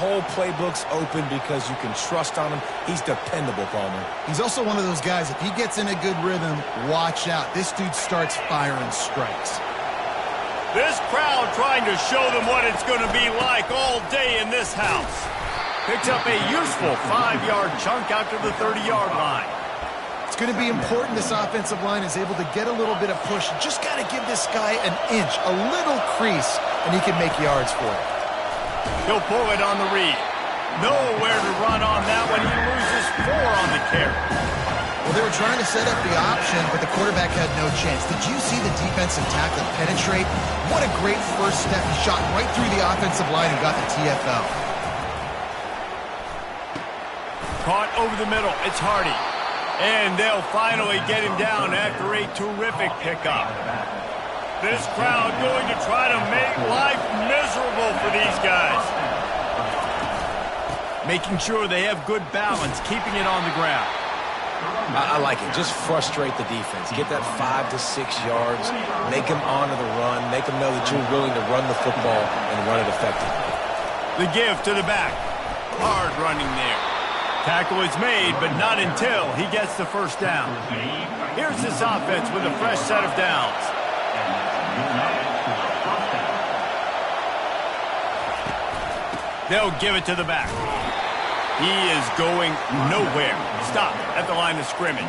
whole playbook's open because you can trust on him. He's dependable, Palmer. He's also one of those guys, if he gets in a good rhythm, watch out. This dude starts firing strikes. This crowd trying to show them what it's going to be like all day in this house. Picks up a useful 5-yard chunk out to the 30-yard line. It's going to be important this offensive line is able to get a little bit of push. Just got to give this guy an inch, a little crease, and he can make yards for it. He'll pull it on the read. Nowhere to run on that one. He loses 4 on the carry. Well, they were trying to set up the option, but the quarterback had no chance. Did you see the defensive tackle penetrate? What a great first step. He shot right through the offensive line and got the TFL. Caught over the middle. It's Hardy. And they'll finally get him down after a terrific pickup. This crowd going to try to make life miserable for these guys. Making sure they have good balance, keeping it on the ground. I like it. Just frustrate the defense. Get that 5 to 6 yards. Make them honor the run. Make them know that you're willing to run the football and run it effectively. The give to the back. Hard running there. Tackle is made, but not until he gets the first down. Here's this offense with a fresh set of downs. They'll give it to the back. He is going nowhere. Stop at the line of scrimmage.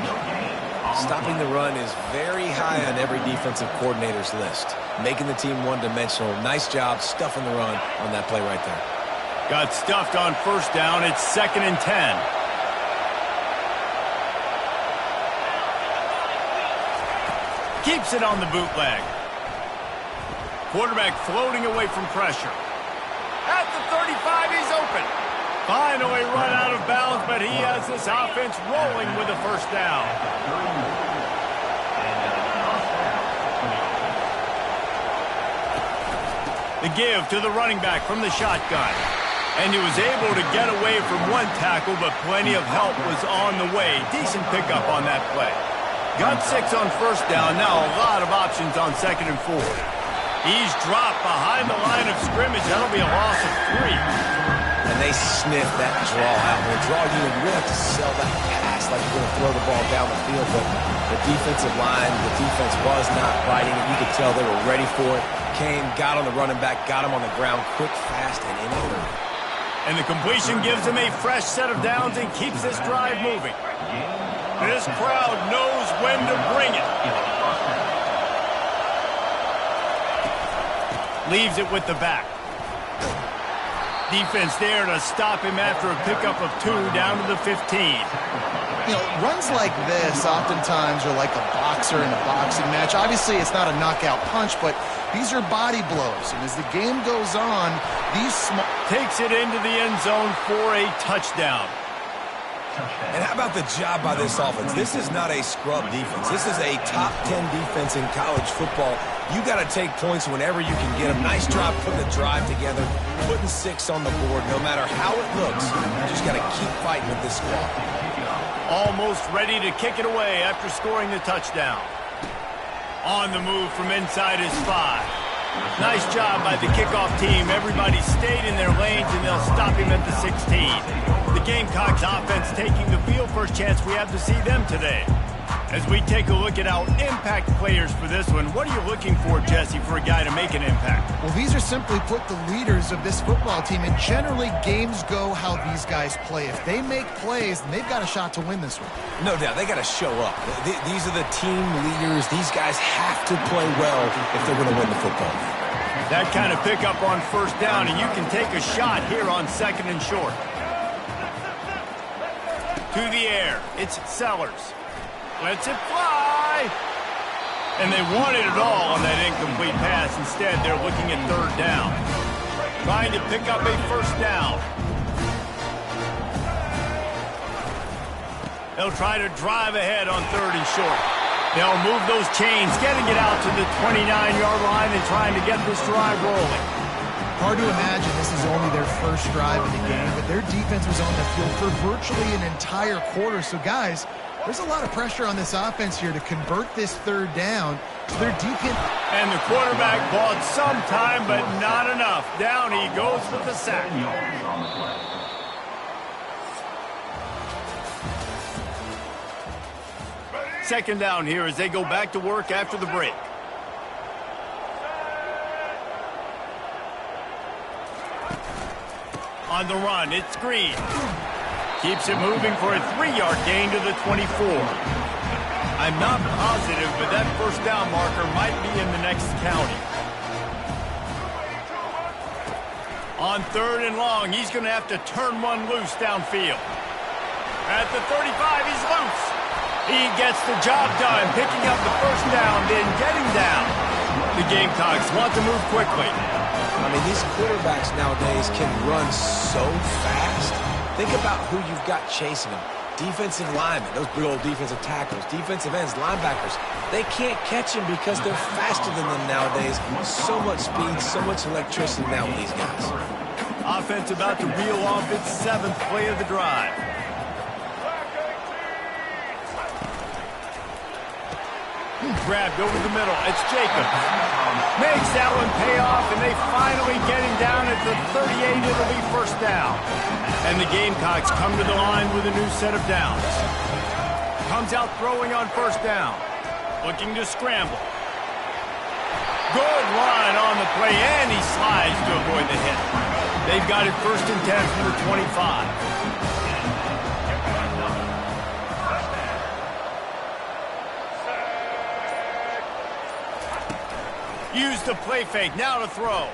Stopping the run is very high on every defensive coordinator's list. Making the team one-dimensional. Nice job stuffing the run on that play right there. Got stuffed on first down. It's 2nd and 10. Keeps it on the bootleg. Quarterback floating away from pressure. At the 35, he's open. Finally run out of bounds, but he has this offense rolling with a first down. The give to the running back from the shotgun. And he was able to get away from one tackle, but plenty of help was on the way. Decent pickup on that play. Got 6 on first down. Now a lot of options on 2nd and 4. He's dropped behind the line of scrimmage. That'll be a loss of 3. And they sniff that draw out. When draw unit, you really have to sell that pass like you're going to throw the ball down the field. But the defensive line, the defense was not biting it. You could tell they were ready for it. Came, got on the running back, got him on the ground quick, fast, and in a hurry. And the completion gives him a fresh set of downs and keeps this drive moving. This crowd knows when to bring it. Leaves it with the back. Defense there to stop him after a pickup of 2 down to the 15. You know, runs like this oftentimes are like a boxer in a boxing match. Obviously, it's not a knockout punch, but these are body blows. And as the game goes on, these small... Takes it into the end zone for a touchdown. And how about the job by this offense? This is not a scrub defense. This is a top 10 defense in college football. You got to take points whenever you can get them. Nice job putting the drive together, putting 6 on the board. No matter how it looks, you just got to keep fighting with this squad. Almost ready to kick it away after scoring the touchdown. On the move from inside his 5. Nice job by the kickoff team. Everybody stayed in their lanes, and they'll stop him at the 16. The Gamecocks offense taking the field. First chance we have to see them today. As we take a look at our impact players for this one, what are you looking for, Jesse, for a guy to make an impact? Well, these are simply put the leaders of this football team, and generally games go how these guys play. If they make plays, then they've got a shot to win this one. No doubt, they got to show up. These are the team leaders. These guys have to play well if they're going to win the football. That kind of pickup on first down, and you can take a shot here on 2nd and short. To the air, it's Sellers. Lets it fly. And they wanted it all on that incomplete pass. Instead, they're looking at 3rd down. Trying to pick up a first down. They'll try to drive ahead on 3rd and short. They'll move those chains, getting it out to the 29-yard line and trying to get this drive rolling. Hard to imagine this is only their first drive of the game, but their defense was on the field for virtually an entire quarter. So, guys, there's a lot of pressure on this offense here to convert this 3rd down. So their defense... And the quarterback bought some time, but not enough. Down he goes with the sack. second down here as they go back to work after the break. On the run, it's Green. Keeps it moving for a 3-yard gain to the 24. I'm not positive, but that first down marker might be in the next county. On 3rd and long, he's going to have to turn one loose downfield. At the 35, he's loose. He gets the job done, picking up the first down, then getting down. The Gamecocks want to move quickly. I mean, these quarterbacks nowadays can run so fast. Think about who you've got chasing them. Defensive linemen, those big old defensive tackles, defensive ends, linebackers. They can't catch them because they're faster than them nowadays. So much speed, so much electricity now with these guys. Offense about to reel off its 7th play of the drive. Grabbed over the middle. It's Jacobs. Makes that one pay off, and they finally get him down at the 38. It'll be first down. And the Gamecocks come to the line with a new set of downs. Comes out throwing on first down. Looking to scramble. Good run on the play, and he slides to avoid the hit. They've got it 1st and 10 from the 25. Use the play fake, now to throw.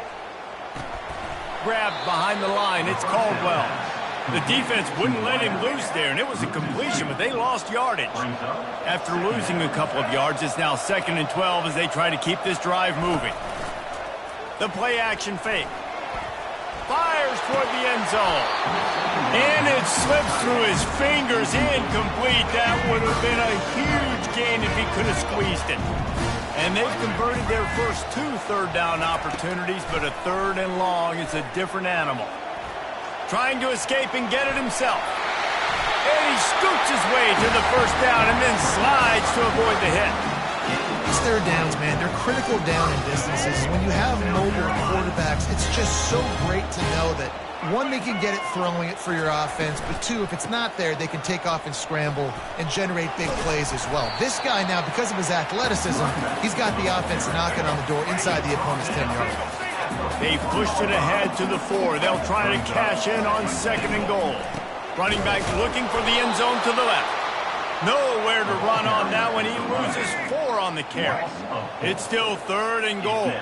Grabbed behind the line, it's Caldwell. The defense wouldn't let him loose there, and it was a completion, but they lost yardage. After losing a couple of yards, it's now 2nd and 12 as they try to keep this drive moving. The play action fake. Fires toward the end zone. And it slips through his fingers, incomplete. That would have been a huge gain if he could have squeezed it. And they've converted their first 2 third-down opportunities, but a 3rd and long is a different animal. Trying to escape and get it himself. And he scoots his way to the first down and then slides to avoid the hit. These third downs, man, they're critical down in distances. When you have mobile quarterbacks, it's just so great to know that, 1, they can get it throwing it for your offense, but 2, if it's not there, they can take off and scramble and generate big plays as well. This guy now, because of his athleticism, he's got the offense knocking on the door inside the opponent's 10-yard line. They've pushed it ahead to the 4. They'll try to cash in on 2nd and goal. Running back looking for the end zone to the left. Nowhere to run on that one. He loses 4 on the carry. It's still 3rd and goal.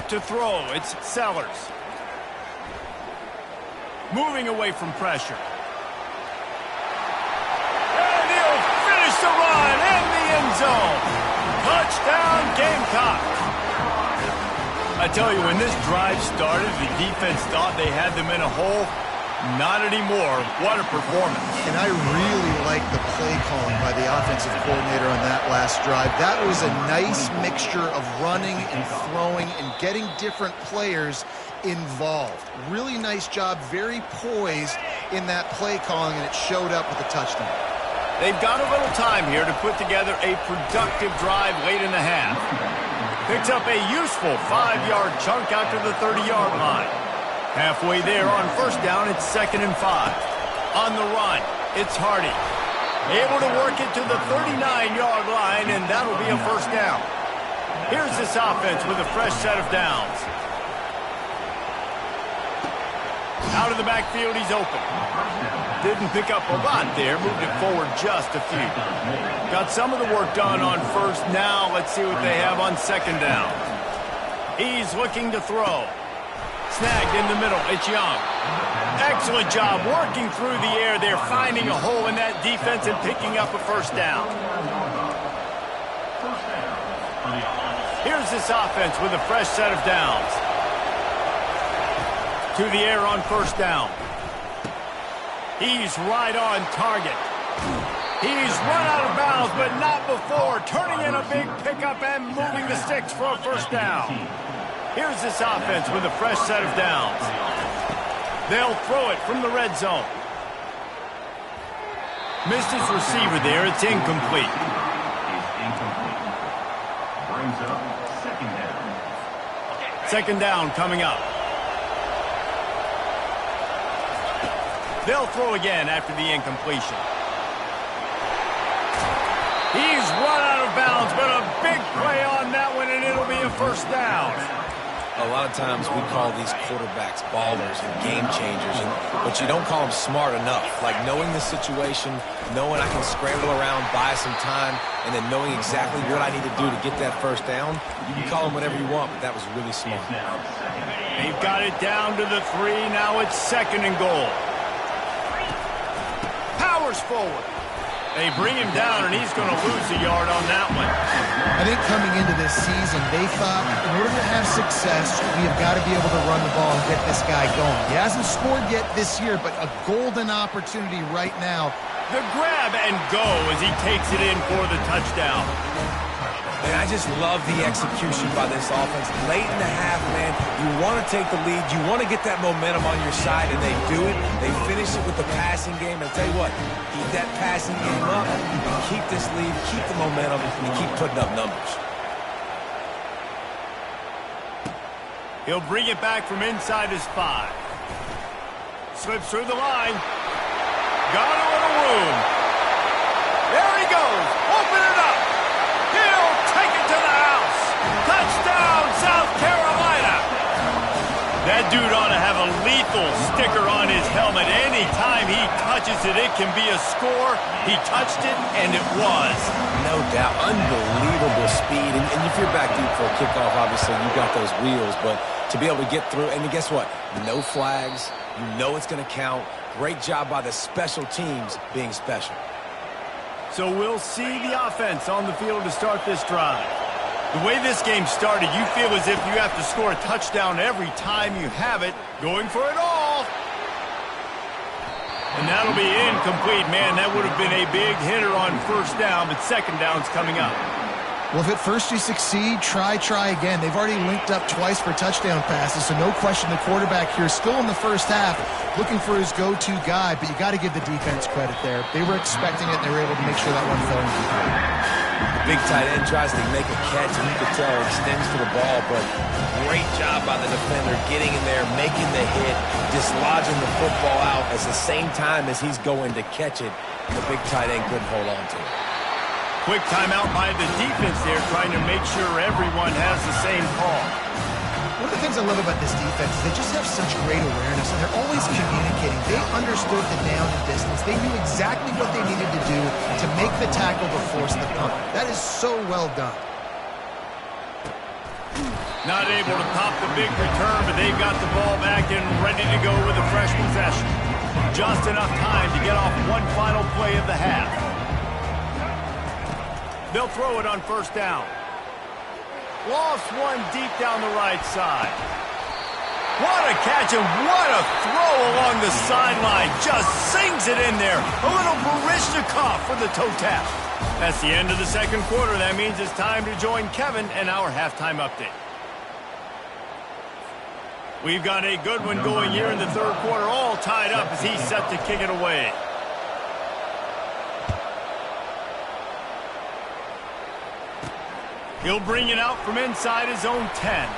To throw, it's Sellers. Moving away from pressure. And he'll finish the run in the end zone. Touchdown, Gamecocks. I tell you, when this drive started, the defense thought they had them in a hole. Not anymore. What a performance. And I really like the play calling by the offensive coordinator on that last drive. That was a nice mixture of running and throwing and getting different players involved. Really nice job, very poised in that play calling, and it showed up with a touchdown. They've got a little time here to put together a productive drive late in the half. Picks up a useful 5-yard chunk out to the 30-yard line. Halfway there on first down, it's 2nd and 5. On the run, it's Hardy. Able to work it to the 39-yard line, and that'll be a first down. Here's this offense with a fresh set of downs. Out of the backfield, he's open. Didn't pick up a lot there, moved it forward just a few. Got some of the work done on first. Now let's see what they have on 2nd down. He's looking to throw. Snagged in the middle, it's Young. Excellent job working through the air there, finding a hole in that defense and picking up a first down. Here's this offense with a fresh set of downs. To the air on first down. He's right on target. He's run out of bounds, but not before. Turning in a big pickup and moving the sticks for a first down. Here's this offense with a fresh set of downs. They'll throw it from the red zone. Missed his receiver there. It's incomplete. Brings up 2nd down. 2nd down coming up. They'll throw again after the incompletion. He's run out of bounds, but a big play on that one, and it'll be a first down. A lot of times we call these quarterbacks ballers and game changers, but you don't call them smart enough. Like knowing the situation, knowing I can scramble around, buy some time, and then knowing exactly what I need to do to get that first down. You can call them whatever you want, but that was really smart. They've got it down to the 3. Now it's 2nd and goal. Powers forward. They bring him down, and he's going to lose a yard on that one. I think coming into this season, they thought in order to have success, we have got to be able to run the ball and get this guy going. He hasn't scored yet this year, but a golden opportunity right now. The grab and go as he takes it in for the touchdown. And I just love the execution by this offense. Late in the half, man, you want to take the lead. You want to get that momentum on your side, and they do it. They finish it with the passing game. And I'll tell you what, keep that passing game up, and keep this lead, keep the momentum, and keep putting up numbers. He'll bring it back from inside his 5. Slips through the line. Got a little room. There he goes. Open it up. He'll take it to the house. Touchdown, South Carolina. That dude ought to have a lethal sticker on his helmet. Anytime he touches it, it can be a score. He touched it, and it was. No doubt. Unbelievable speed. And if you're back deep for a kickoff, obviously you got those wheels. But to be able to get through, and guess what? No flags. You know it's going to count. Great job by the special teams being special. So we'll see the offense on the field to start this drive. The way this game started, you feel as if you have to score a touchdown every time you have it. Going for it all. And that'll be incomplete. Man, that would have been a big hitter on first down, but second down's coming up. Well, if at first you succeed, try again. They've already linked up twice for touchdown passes, so no question the quarterback here still in the first half looking for his go-to guy, but you got to give the defense credit there. They were expecting it, and they were able to make sure that one fell into play. Big tight end tries to make a catch, and you can tell extends to the ball, but great job by the defender getting in there, making the hit, dislodging the football out at the same time as he's going to catch it. The big tight end couldn't hold on to it. Quick timeout by the defense there, trying to make sure everyone has the same call. One of the things I love about this defense is they just have such great awareness, and they're always communicating. They understood the down and distance. They knew exactly what they needed to do to make the tackle to force the punt. That is so well done. Not able to pop the big return, but they've got the ball back and ready to go with a fresh possession. Just enough time to get off one final play of the half. They'll throw it on first down. Lost one deep down the right side. What a catch and what a throw along the sideline. Just sings it in there. A little Baryshnikov for the toe tap. That's the end of the second quarter. That means it's time to join Kevin and our halftime update. We've got a good one going here in the third quarter, all tied up as he's set to kick it away. He'll bring it out from inside his own 10.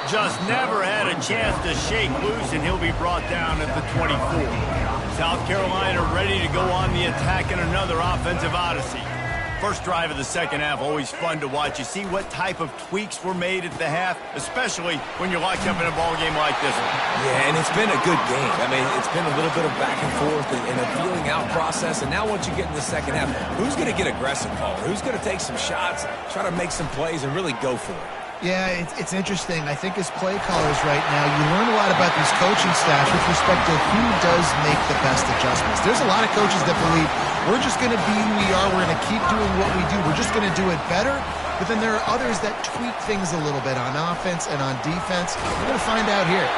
Just never had a chance to shake loose, and he'll be brought down at the 24. South Carolina ready to go on the attack in another offensive odyssey. First drive of the second half, always fun to watch. You see what type of tweaks were made at the half, especially when you're locked up in a ball game like this one. Yeah, and it's been a good game. I mean, it's been a little bit of back and forth and a feeling out process. And now once you get in the second half, who's going to get aggressive, Paul? Who's going to take some shots, try to make some plays, and really go for it? Yeah, it's interesting. I think as play callers right now, you learn a lot about these coaching staffs with respect to who does make the best adjustments. There's a lot of coaches that believe we're just going to be who we are. We're going to keep doing what we do. We're just going to do it better. But then there are others that tweak things a little bit on offense and on defense. We're going to find out here.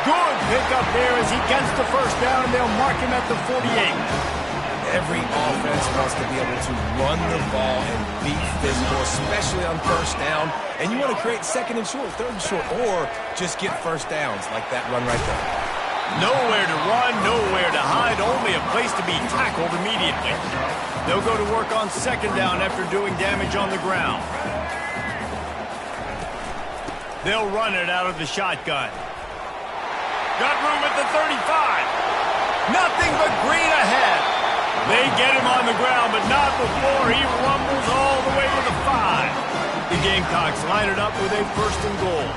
Good pickup there as he gets the first down, and they'll mark him at the 48. Every offense wants to be able to run the ball and be physical, especially on first down. And you want to create second and short, third and short, or just get first downs like that run right there. Nowhere to run, nowhere to hide, only a place to be tackled immediately. They'll go to work on second down after doing damage on the ground. They'll run it out of the shotgun. Got room at the 35. Nothing but green ahead. They get him on the ground, but not before he rumbles all the way to the 5. The Gamecocks line it up with a 1st and goal.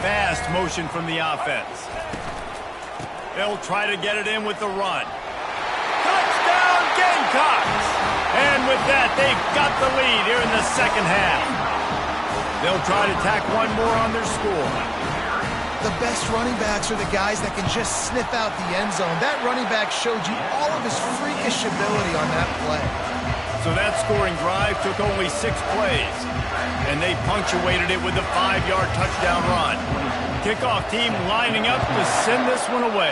Fast motion from the offense. They'll try to get it in with the run. Touchdown, Gamecocks! And with that, they've got the lead here in the 2nd half. They'll try to tack one more on their score. The best running backs are the guys that can just sniff out the end zone. That running back showed you all of his freakish ability on that play. So that scoring drive took only 6 plays, and they punctuated it with a 5-yard touchdown run. Kickoff team lining up to send this one away.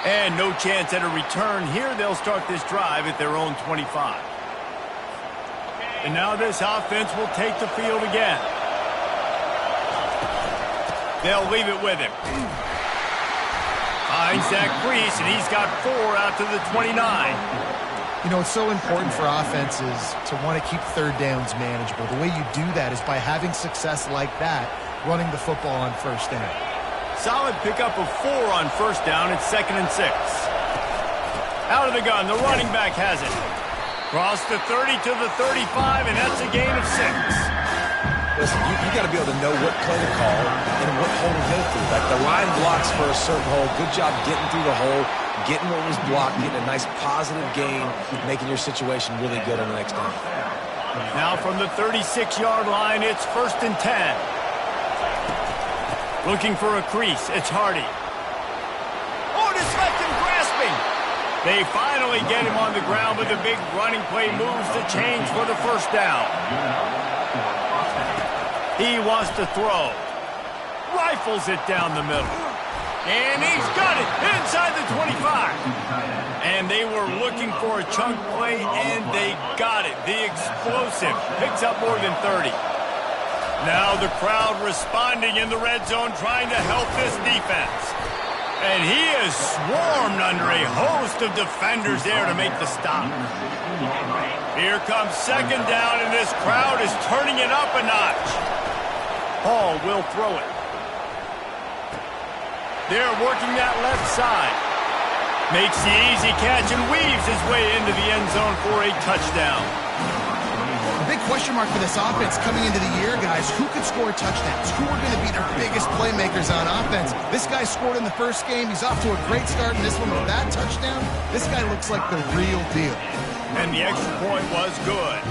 And no chance at a return here. They'll start this drive at their own 25. And now this offense will take the field again. They'll leave it with him. Finds that crease, and he's got 4 out to the 29. You know, it's so important for offenses to want to keep 3rd downs manageable. The way you do that is by having success like that, running the football on 1st down. Solid pickup of 4 on 1st down. It's 2nd and 6. Out of the gun, the running back has it. Cross the 30 to the 35, and that's a gain of 6. Listen, you got to be able to know what play to call and what hole to go through. Like the line blocks for a certain hole. Good job getting through the hole, getting what was blocked, getting a nice positive gain, making your situation really good on the next down. Now from the 36-yard line, it's 1st and 10. Looking for a crease. It's Hardy. Oh, it's left him grasping. They finally get him on the ground, but the big running play moves the change for the 1st down. He wants to throw. Rifles it down the middle. And he's got it inside the 25. And they were looking for a chunk play, and they got it. The explosive picks up more than 30. Now the crowd responding in the red zone, trying to help this defense. And he is swarmed under a host of defenders there to make the stop. Here comes 2nd down, and this crowd is turning it up a notch. Hall will throw it. They're working that left side. Makes the easy catch and weaves his way into the end zone for a touchdown. A big question mark for this offense coming into the year, guys. Who could score touchdowns? Who are going to be their biggest playmakers on offense? This guy scored in the 1st game. He's off to a great start in this one with that touchdown. This guy looks like the real deal. And the extra point was good.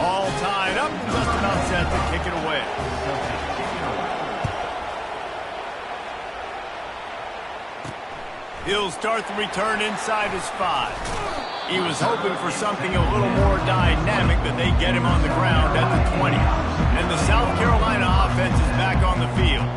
All tied up, just about set to kick it away. He'll start the return inside his 5. He was hoping for something a little more dynamic, but they get him on the ground at the 20. And the South Carolina offense is back on the field.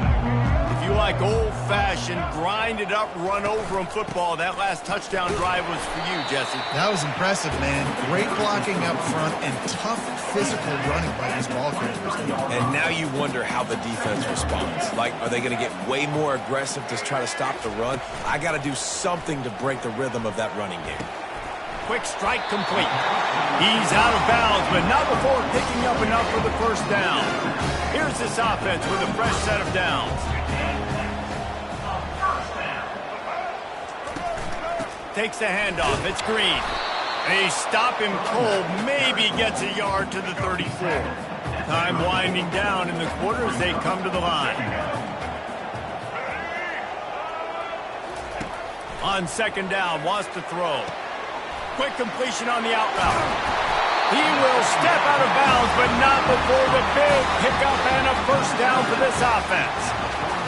If you like old-fashioned, grind-it-up, run-over-'em football, that last touchdown drive was for you, Jesse. That was impressive, man. Great blocking up front and tough physical running by these ball carriers. And now you wonder how the defense responds. Like, are they going to get way more aggressive to try to stop the run? I got to do something to break the rhythm of that running game. Quick strike complete. He's out of bounds, but not before picking up enough for the 1st down. Here's this offense with a fresh set of downs. Takes the handoff. It's Green. They stop him cold. Maybe gets a yard to the 34. Time winding down in the quarter as they come to the line. On 2nd down, wants to throw. Quick completion on the out route. He will step out of bounds, but not before the big pickup and a 1st down for this offense.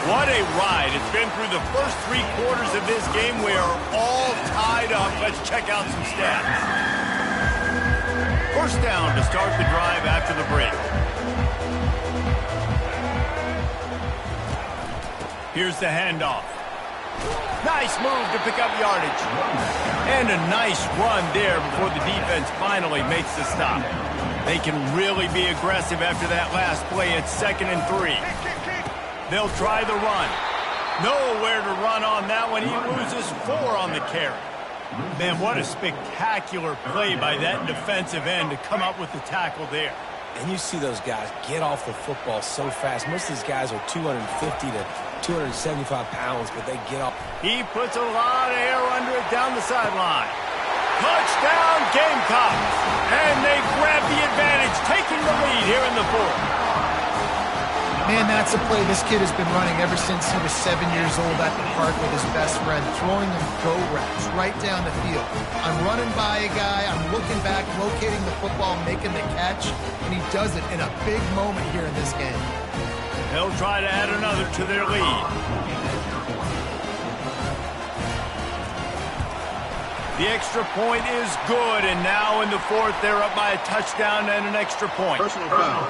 What a ride. It's been through the first 3 quarters of this game. We are all tied up. Let's check out some stats. 1st down to start the drive after the break. Here's the handoff. Nice move to pick up yardage. And a nice run there before the defense finally makes the stop. They can really be aggressive after that last play. It's 2nd and 3. They'll try the run. Nowhere to run on that one. He loses 4 on the carry. Man, what a spectacular play by that defensive end to come up with the tackle there. And you see those guys get off the football so fast. Most of these guys are 250 to 275 pounds, but they get off. He puts a lot of air under it down the sideline. Touchdown, Gamecocks! And they grab the advantage, taking the lead here in the fourth. Man, that's a play this kid has been running ever since he was 7 years old at the park with his best friend, throwing them go routes right down the field. I'm running by a guy, I'm looking back, locating the football, making the catch, and he does it in a big moment here in this game. They'll try to add another to their lead. The extra point is good, and now in the fourth, they're up by a touchdown and an extra point. Personal foul.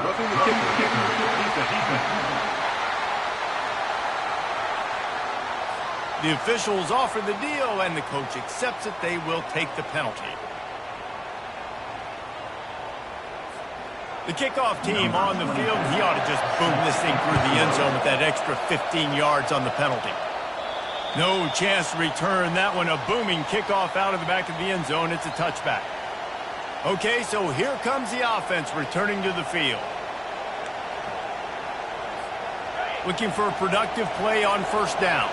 Roughing the kicker. Defense. The officials offer the deal, and the coach accepts it. They will take the penalty. The kickoff team on the field, he ought to just boom this thing through the end zone with that extra 15 yards on the penalty. No chance to return that one. A booming kickoff out of the back of the end zone. It's a touchback. Okay, so here comes the offense returning to the field. Looking for a productive play on first down.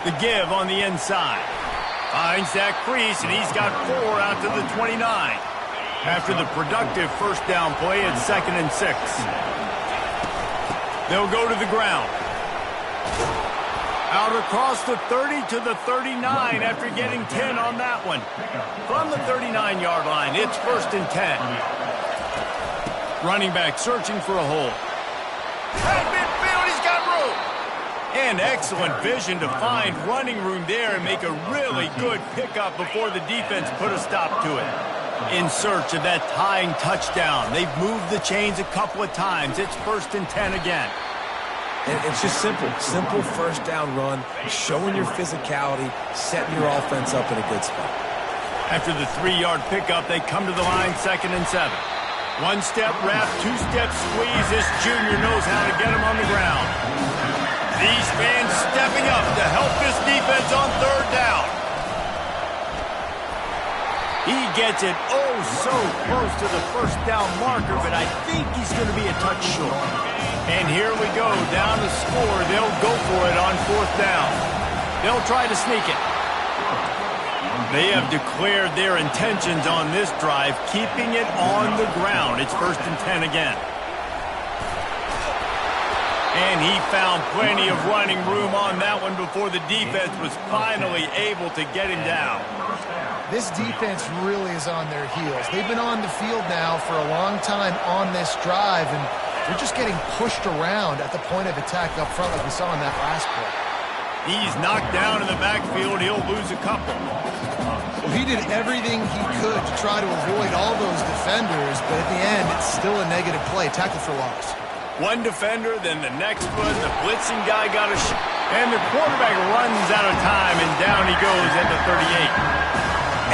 The give on the inside. Finds that crease, and he's got 4 out to the 29. After the productive first down play, it's 2nd and 6. They'll go to the ground. Out across the 30 to the 39 after getting 10 on that one. From the 39-yard line, it's 1st and 10. Running back searching for a hole. At midfield, he's got room. And excellent vision to find running room there and make a really good pickup before the defense put a stop to it. In search of that tying touchdown. They've moved the chains a couple of times. It's 1st and 10 again. And it's just simple first down run, showing your physicality, setting your offense up in a good spot. After the 3-yard pickup, they come to the line, 2nd and 7. 1-step wrap, 2-step squeeze. This junior knows how to get him on the ground. These fans stepping up to help this defense on 3rd down. He gets it so close to the first down marker, but I think he's going to be a touch short. And here we go, down to score. They'll go for it on 4th down. They'll try to sneak it. They have declared their intentions on this drive, keeping it on the ground. It's 1st and 10 again. And he found plenty of running room on that one before the defense was finally able to get him down. This defense really is on their heels. They've been on the field now for a long time on this drive, and they're just getting pushed around at the point of attack up front like we saw in that last play. He's knocked down in the backfield. He'll lose a couple. Well, he did everything he could to try to avoid all those defenders, but at the end, it's still a negative play. Tackle for loss. One defender, then the next one. The blitzing guy got a shot. And the quarterback runs out of time, and down he goes at the 38.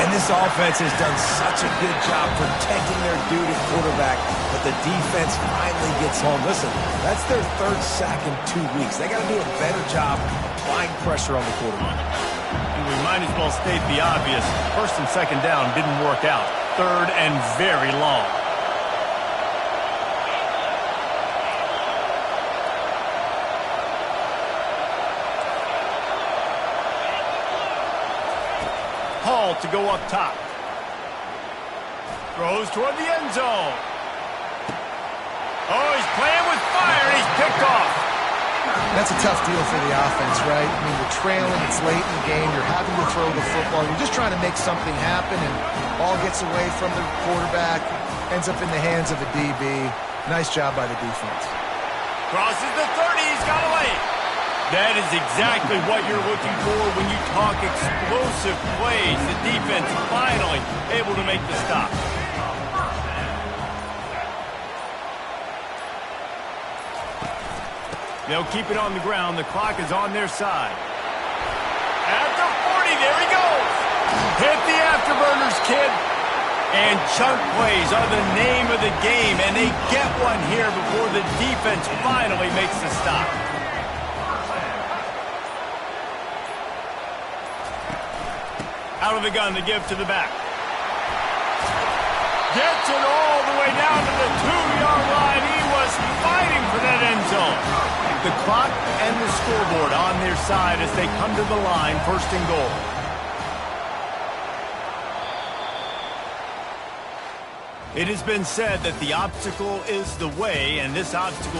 And this offense has done such a good job protecting their dude at quarterback, but the defense finally gets home. Listen, that's their 3rd sack in 2 weeks. They got to do a better job applying pressure on the quarterback. And we might as well state the obvious. 1st and 2nd down didn't work out. 3rd and very long. Hall to go up top. Throws toward the end zone. Oh, he's playing with fire, and he's picked off. That's a tough deal for the offense, right? I mean, you're trailing, it's late in the game, you're having to throw the football, you're just trying to make something happen, and ball gets away from the quarterback, ends up in the hands of a DB. Nice job by the defense. Crosses the 30, he's got away. That is exactly what you're looking for when you talk explosive plays. The defense finally able to make the stop. They'll keep it on the ground. The clock is on their side. At the 40, there he goes. Hit the afterburners, kid. And chunk plays are the name of the game, and they get one here before the defense finally makes the stop. Out of the gun to give to the back. Gets it all the way down to the 2-yard line. He was fighting for that end zone. The clock and the scoreboard on their side as they come to the line, 1st and goal. It has been said that the obstacle is the way, and this obstacle